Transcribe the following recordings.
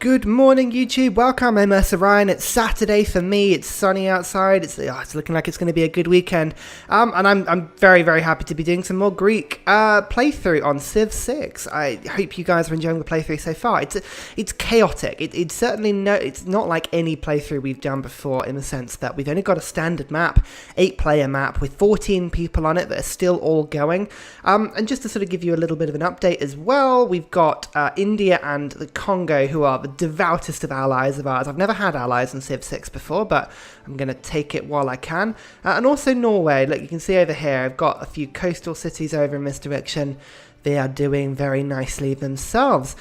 Good morning, YouTube. Welcome. I'm Ursa. It's Saturday for me. It's sunny outside. It's looking like it's going to be a good weekend. And I'm very, very happy to be doing some more Greek playthrough on Civ 6. I hope you guys are enjoying the playthrough so far. It's chaotic. It's certainly it's not like any playthrough we've done before, in the sense that we've only got a standard map, 8-player map with 14 people on it that are still all going. And just to sort of give you a little bit of an update as well, we've got India and the Congo, who are the devoutest of allies of ours. I've never had allies in Civ 6 before, but I'm going to take it while I can. And also Norway. Look, you can see over here, I've got a few coastal cities over in this direction. They are doing very nicely themselves.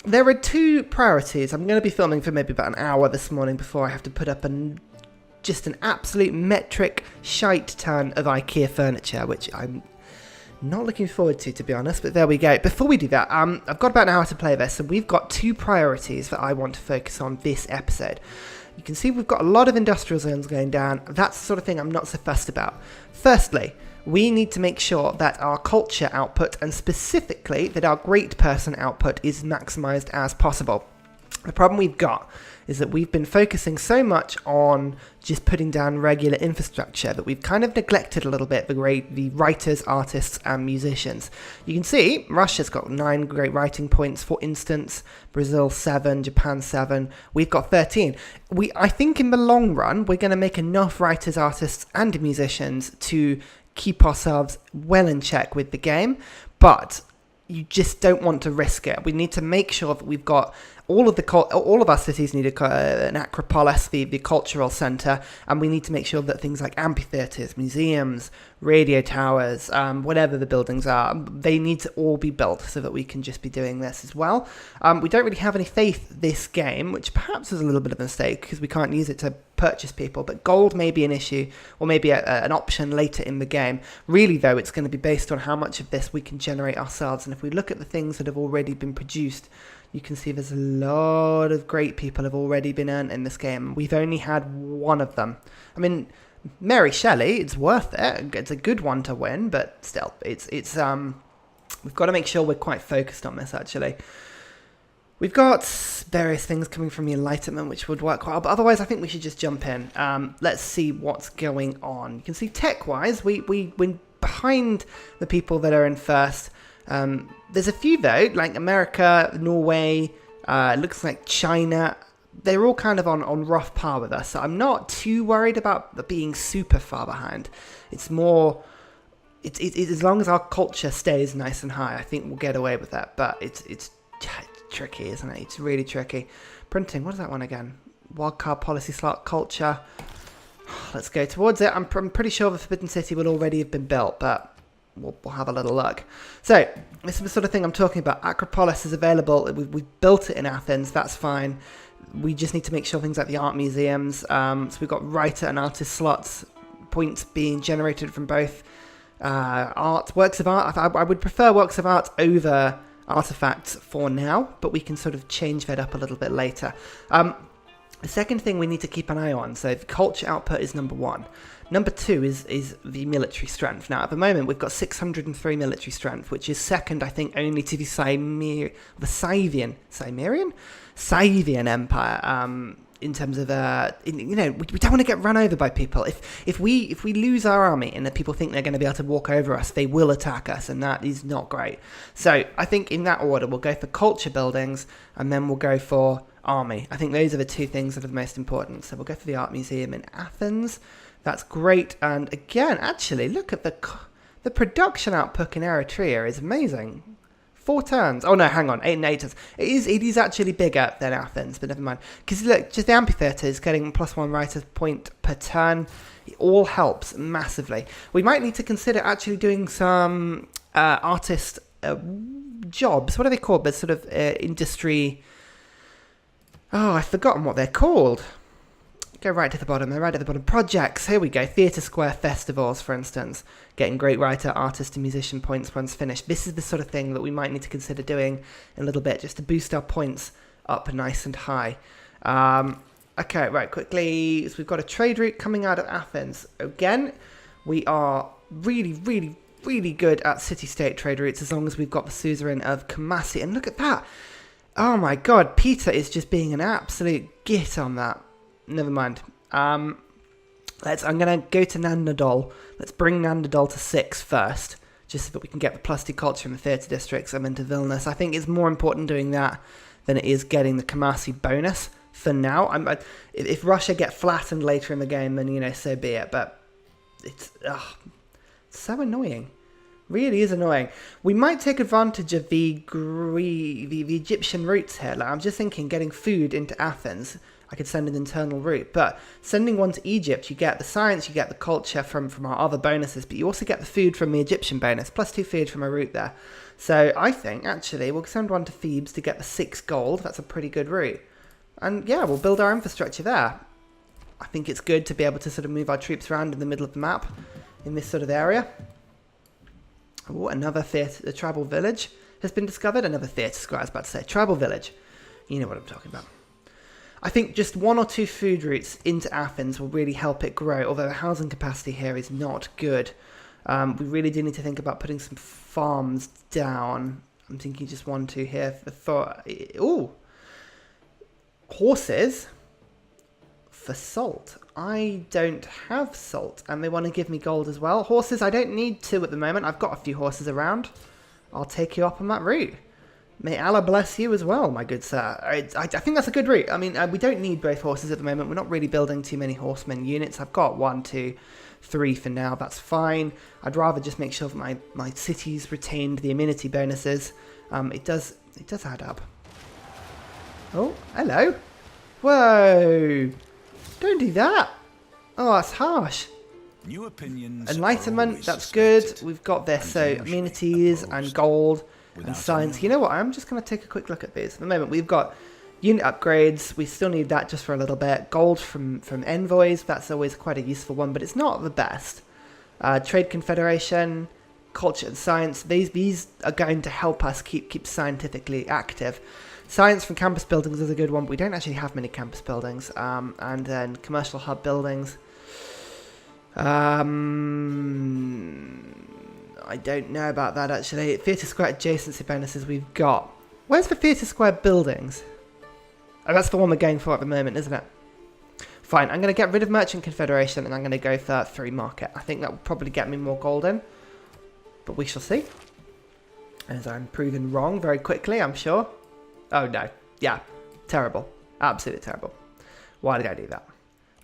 There are two priorities. I'm going to be filming for maybe about an hour this morning before I have to put up just an absolute metric shite ton of IKEA furniture, which I'm not looking forward to be honest, but there we go. Before we do that, I've got about an hour to play this, and we've got two priorities that I want to focus on this episode. You can see we've got a lot of industrial zones going down. That's the sort of thing I'm not so fussed about. Firstly, we need to make sure that our culture output, and specifically that our great person output, is maximized as possible. The problem we've got is that we've been focusing so much on just putting down regular infrastructure that we've kind of neglected a little bit the writers, artists, and musicians. You can see Russia's got 9 great writing points, for instance, Brazil 7, Japan 7, we've got 13. I think in the long run, we're going to make enough writers, artists, and musicians to keep ourselves well in check with the game, but you just don't want to risk it. We need to make sure that we've got all of our cities need an acropolis, the cultural centre, and we need to make sure that things like amphitheatres, museums, radio towers, whatever the buildings are, they need to all be built so that we can just be doing this as well. We don't really have any faith this game, which perhaps is a little bit of a mistake because we can't use it to purchase people, but gold may be an issue, or maybe an option later in the game. Really though, it's going to be based on how much of this we can generate ourselves, and if we look at the things that have already been produced, you can see there's a lot of great people have already been earned in this game. We've only had one of them. I mean, Mary Shelley, it's worth it. It's a good one to win, but still, it's we've got to make sure we're quite focused on this, actually. We've got various things coming from the Enlightenment, which would work well, but otherwise I think we should just jump in. Let's see what's going on. You can see tech-wise, we're behind the people that are in first. There's a few though, like America, Norway, looks like China. They're all kind of on rough par with us, so I'm not too worried about being super far behind. It's more, as long as our culture stays nice and high, I think we'll get away with that. But it's tricky, isn't it? It's really tricky. Printing, what is that one again? Wildcard policy slot culture. Let's go towards it. I'm pretty sure the Forbidden City will already have been built, but we'll have a little look. So this is the sort of thing I'm talking about. Acropolis is available. We've built it in Athens. That's fine. We just need to make sure things like the art museums. So we've got writer and artist slots, points being generated from both works of art. I would prefer works of art over artifacts for now, but we can sort of change that up a little bit later. The second thing we need to keep an eye on, so the culture output is number 1. Number 2 is the military strength. Now, at the moment, we've got 603 military strength, which is second, I think, only to the Scythian Empire. In terms of, we don't want to get run over by people. If we lose our army and that people think they're going to be able to walk over us, they will attack us, and that is not great. So I think in that order, we'll go for culture buildings, and then we'll go for army. I think those are the two things that are the most important. So we'll go for the art museum in Athens. That's great. And again, actually, look at the production output in Eritrea is amazing. 4 turns. Oh no, hang on, 8 and 8 turns. It is actually bigger than Athens, but never mind. Because look, just the amphitheatre is getting +1 writer's point per turn. It all helps massively. We might need to consider actually doing some artist jobs. What are they called? But sort of industry. Oh, I've forgotten what they're called. Go right to the bottom. They're right at the bottom. Projects. Here we go. Theatre Square festivals, for instance. Getting great writer, artist, and musician points once finished. This is the sort of thing that we might need to consider doing in a little bit, just to boost our points up nice and high. Okay, right, quickly. So we've got a trade route coming out of Athens. Again, we are really, really, really good at city-state trade routes as long as we've got the suzerain of Kumasi. And look at that. Oh my god, Peter is just being an absolute git on that. Never mind. I'm gonna go to Nandadol. Let's bring Nandadol to 6 first, just so that we can get the +2 culture in the theatre districts and into Vilnius. I think it's more important doing that than it is getting the Kamasi bonus for now. If Russia get flattened later in the game, then, you know, so be it. But it's so annoying. Really is annoying. We might take advantage of the Egyptian routes here. Like, I'm just thinking getting food into Athens. I could send an internal route, but sending one to Egypt, you get the science, you get the culture from our other bonuses, but you also get the food from the Egyptian bonus, +2 food from a route there. So I think, actually, we'll send one to Thebes to get the 6 gold. That's a pretty good route. And yeah, we'll build our infrastructure there. I think it's good to be able to sort of move our troops around in the middle of the map in this sort of area. Oh, another theatre, a tribal village has been discovered. Another theatre square, I was about to say. Tribal village. You know what I'm talking about. I think just 1 or 2 food routes into Athens will really help it grow, although the housing capacity here is not good. We really do need to think about putting some farms down. I'm thinking just 1, 2 here. Ooh. Horses for salt. I don't have salt, and they want to give me gold as well. Horses, I don't need 2 at the moment. I've got a few horses around. I'll take you up on that route. May Allah bless you as well, my good sir. I think that's a good route. I mean, we don't need both horses at the moment. We're not really building too many horsemen units. I've got 1, 2, 3 for now. That's fine. I'd rather just make sure that my cities retained the amenity bonuses. It does add up. Oh, hello. Whoa. Don't do that. Oh, that's harsh. New opinions. Enlightenment, that's good. We've got this. So amenities and gold and science. You know what? I'm just going to take a quick look at these. At the moment, we've got unit upgrades. We still need that just for a little bit. Gold from envoys. That's always quite a useful one, but it's not the best. Trade Confederation, culture and science. These are going to help us keep scientifically active. Science from campus buildings is a good one, but we don't actually have many campus buildings. And then commercial hub buildings. I don't know about that, actually. Theatre Square adjacency bonuses we've got. Where's the Theatre Square buildings? Oh, that's the one we're going for at the moment, isn't it? Fine, I'm going to get rid of Merchant Confederation and I'm going to go for Free Market. I think that will probably get me more gold in. But we shall see. As I'm proven wrong very quickly, I'm sure. Oh, no. Yeah. Terrible. Absolutely terrible. Why did I do that?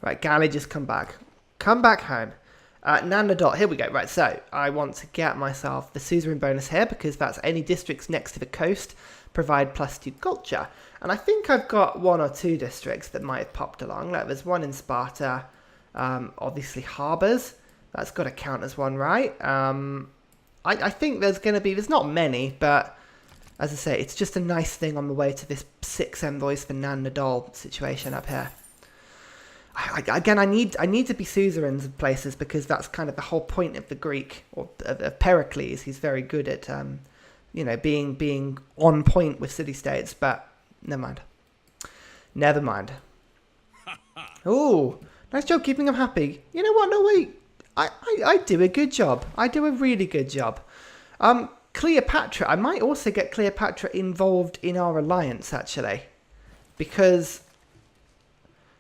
Right, Galley, just come back. Come back home. Nandadot, here we go. Right, so I want to get myself the suzerain bonus here because that's any districts next to the coast provide +2 culture. And I think I've got 1 or 2 districts that might have popped along. Like there's one in Sparta, obviously harbours. That's got to count as one, right? I think there's not many, but as I say, it's just a nice thing on the way to this 6 envoys for Nandadol situation up here. Again, I need to be suzerains of places because that's kind of the whole point of the Greek, or of Pericles. He's very good at, being on point with city-states, but never mind. Never mind. Ooh, nice job keeping them happy. You know what? No, wait. I do a good job. I do a really good job. Cleopatra, I might also get Cleopatra involved in our alliance, actually. Because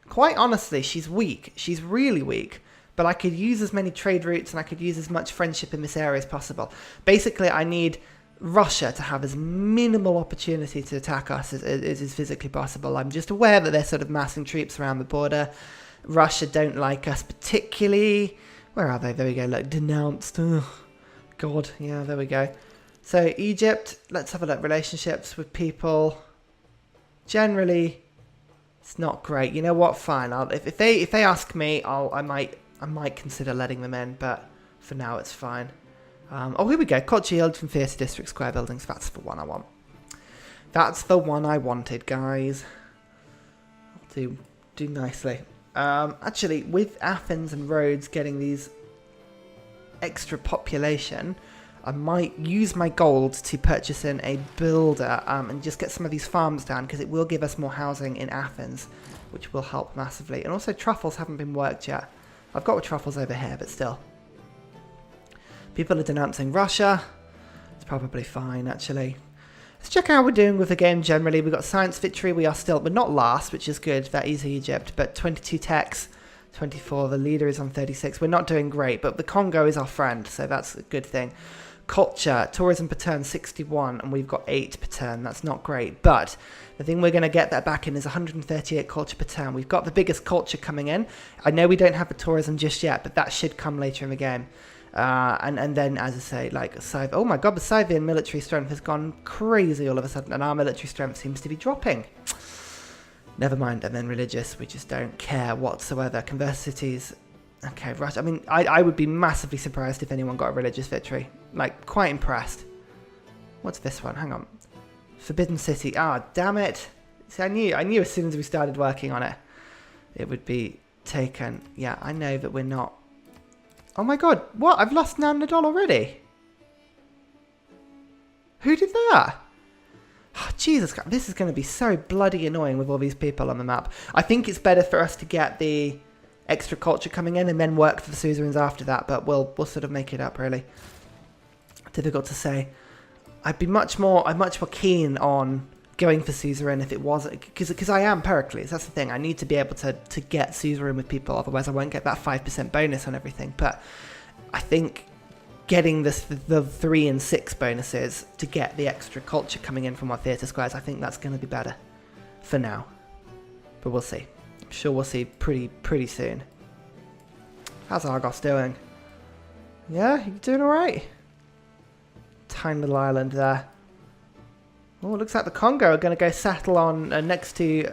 quite honestly, she's weak. She's really weak. But I could use as many trade routes and I could use as much friendship in this area as possible. Basically, I need Russia to have as minimal opportunity to attack us as is physically possible. I'm just aware that they're sort of massing troops around the border. Russia don't like us particularly. Where are they? There we go. Look, denounced. Ugh. God. Yeah, there we go. So, Egypt. Let's have a look. Relationships with people. Generally, it's not great. You know what? Fine. If they ask me, I might consider letting them in, but for now it's fine. Oh, here we go. Culture yield from Theatre District Square buildings. That's the one I want. That's the one I wanted, guys. I'll do nicely. Actually, with Athens and Rhodes getting these extra population, I might use my gold to purchase in a builder and just get some of these farms down because it will give us more housing in Athens, which will help massively. And also truffles haven't been worked yet. I've got truffles over here, but still. People are denouncing Russia. It's probably fine, actually. Let's check how we're doing with the game generally. We've got science victory. We're not last, which is good. That is Egypt, but 22 techs, 24. The leader is on 36. We're not doing great, but the Congo is our friend, so that's a good thing. Culture, tourism per turn 61, and we've got 8 per turn. That's not great, but the thing we're going to get that back in is 138 culture per turn. We've got the biggest culture coming in. I know we don't have the tourism just yet, but that should come later in the game. And then, as I say, like, oh my god, the Scythian military strength has gone crazy all of a sudden, and our military strength seems to be dropping. Never mind, and then religious, we just don't care whatsoever. Converse cities. Okay, right. I mean, I would be massively surprised if anyone got a religious victory. Like, quite impressed. What's this one? Hang on. Forbidden City. Ah, damn it. See, I knew as soon as we started working on it, it would be taken. Yeah, I know that we're not. Oh my god, what? I've lost $9 already? Who did that? Oh, Jesus, this is going to be so bloody annoying with all these people on the map. I think it's better for us to get the extra culture coming in and then work for the suzerains after that, but we'll sort of make it up, really. Difficult to say. I'm much more keen on going for suzerain if it wasn't, because I am Pericles. That's the thing. I need to be able to get suzerain with people, otherwise I won't get that 5% bonus on everything. But I think getting the 3 and 6 bonuses to get the extra culture coming in from our theatre squares, I think that's going to be better for now. But we'll see. I'm sure we'll see pretty soon. How's Argos doing? Yeah, you doing all right? Tiny little island there. Oh, it looks like the Congo are going to go settle on next to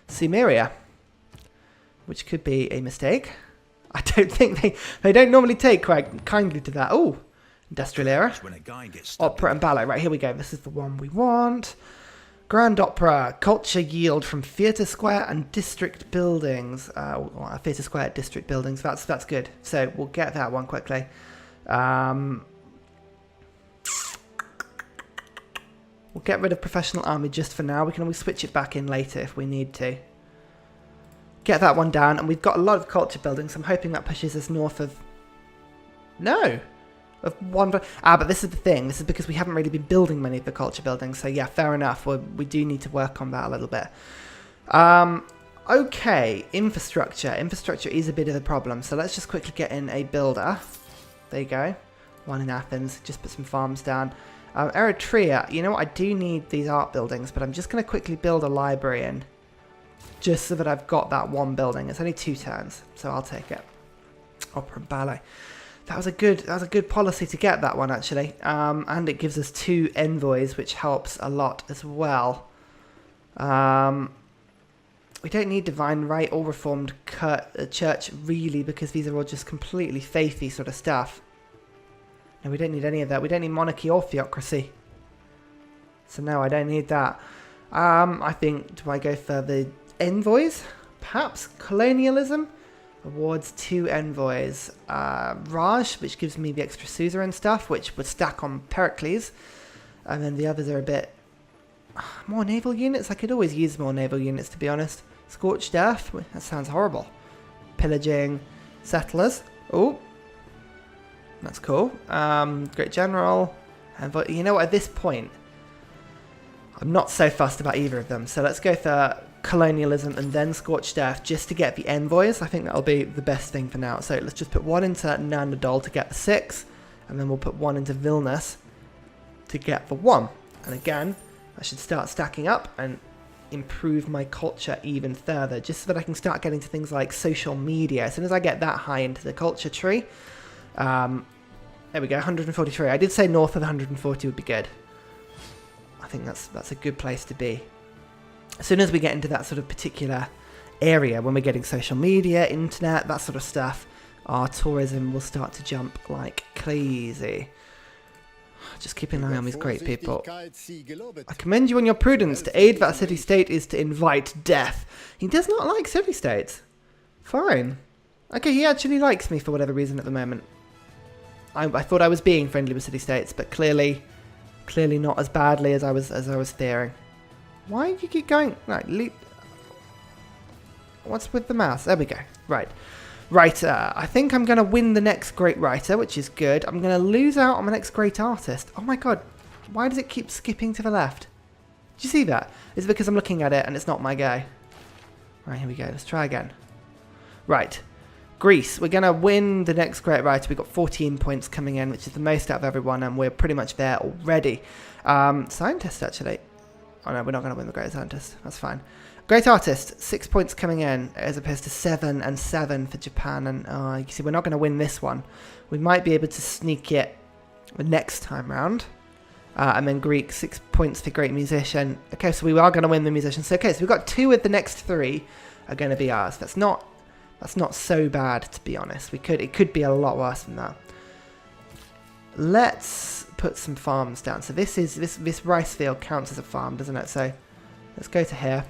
Sumeria, which could be a mistake. I don't think they don't normally take quite kindly to that. Oh, industrial era, opera and ballet. Right, here we go. This is the one we want. Grand Opera, culture yield from theatre square and district buildings. Theatre square district buildings. That's good. So we'll get that one quickly. We'll get rid of professional army just for now. We can always switch it back in later if we need to. Get that one down, and we've got a lot of culture buildings. I'm hoping that pushes us north of... No! Of one... but this is the thing. This is because we haven't really been building many of the culture buildings. So yeah, fair enough. We do need to work on that a little bit. Okay, infrastructure. Infrastructure is a bit of a problem. So let's just quickly get in a builder. There you go. One in Athens. Just put some farms down. Eritrea, you know what, I do need these art buildings, but I'm just going to quickly build a library in, just so that I've got that one building. It's only 2 turns, so I'll take it. Opera and ballet. That was a good policy to get that one, actually. And it gives us 2 envoys, which helps a lot as well. We don't need divine right or reformed church, really, because these are all just completely faithy sort of stuff. No, we don't need any of that. We don't need monarchy or theocracy. So no, I don't need that. I think, do I go for the envoys? Perhaps colonialism? Awards 2 envoys. Raj, which gives me the extra suzerain stuff, which would stack on Pericles. And then the others are a bit... more naval units? I could always use more naval units, to be honest. Scorched Earth? That sounds horrible. Pillaging. Settlers. Oh. That's cool. Great General. But you know what, at this point, I'm not so fussed about either of them. So let's go for colonialism and then Scorched Earth just to get the envoys. I think that'll be the best thing for now. So let's just put 1 into Nandadol to get the 6. And then we'll put 1 into Vilnius to get the 1. And again, I should start stacking up and improve my culture even further. Just so that I can start getting to things like social media. As soon as I get that high into the culture tree... there we go, 143. I did say north of 140 would be good. I think that's a good place to be. As soon as we get into that sort of particular area, when we're getting social media, internet, that sort of stuff, our tourism will start to jump like crazy. Just keep an eye on these great people. I commend you on your prudence. To aid that city-state is to invite death. He does not like city-states. Fine. Okay, he actually likes me for whatever reason at the moment. I thought I was being friendly with city-states, but clearly not as badly as I was fearing. Why do you keep going? Right, what's with the mouse? There we go. Right. Writer. I think I'm going to win the next great writer, which is good. I'm going to lose out on the next great artist. Oh my god. Why does it keep skipping to the left? Did you see that? Is it because I'm looking at it and it's not my guy? Right, here we go. Let's try again. Right. Greece. We're going to win the next great writer. We've got 14 points coming in, which is the most out of everyone, and we're pretty much there already. Scientist, actually. Oh, no, we're not going to win the great scientist. That's fine. Great artist. 6 points coming in, as opposed to 7 and 7 for Japan. And you see, we're not going to win this one. We might be able to sneak it the next time round. And then Greek, 6 points for great musician. Okay, so we are going to win the musician. So, okay, so we've got 2 of the next 3 are going to be ours. That's not so bad, to be honest. It could be a lot worse than that. Let's put some farms down. So this rice field counts as a farm, doesn't it? So let's go to here.